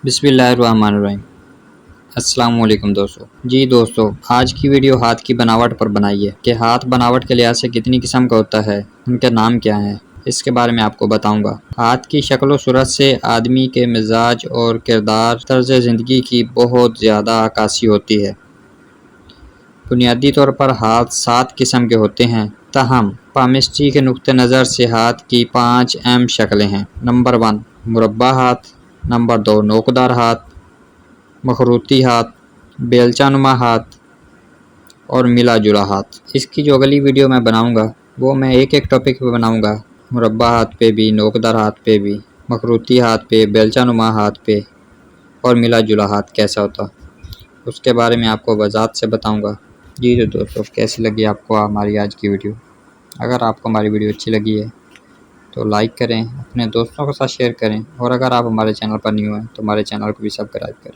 بسم اللہ الرحمن الرحیم۔ السلام علیکم دوستو، آج کی ویڈیو ہاتھ کی بناوٹ پر بنائی ہے کہ ہاتھ بناوٹ کے لحاظ سے کتنی قسم کا ہوتا ہے، ان کے نام کیا ہیں، اس کے بارے میں آپ کو بتاؤں گا۔ ہاتھ کی شکل و صورت سے آدمی کے مزاج اور کردار، طرز زندگی کی بہت زیادہ عکاسی ہوتی ہے۔ بنیادی طور پر ہاتھ 7 قسم کے ہوتے ہیں، تاہم پامسٹری کے نقطہ نظر سے ہاتھ کی 5 اہم شکلیں ہیں۔ نمبر 1 مربع ہاتھ، نمبر 2 نوکدار ہاتھ، مخروطی ہاتھ، بیلچہ نما ہاتھ اور ملا جلا ہاتھ۔ اس کی جو اگلی ویڈیو میں بناؤں گا وہ میں ایک ٹاپک پہ بناؤں گا، مربع ہاتھ پہ بھی، نوکدار ہاتھ پہ بھی، مخروطی ہاتھ پہ، بیلچہ نما ہاتھ پہ اور ملا جلا ہاتھ کیسا ہوتا، اس کے بارے میں آپ کو وضاحت سے بتاؤں گا۔ دوستو، کیسی لگی آپ کو ہماری آج کی ویڈیو؟ اگر آپ کو ہماری ویڈیو اچھی لگی ہے تو لائک کریں، اپنے دوستوں کے ساتھ شیئر کریں، اور اگر آپ ہمارے چینل پر نیو ہیں تو ہمارے چینل کو بھی سبسکرائب کریں۔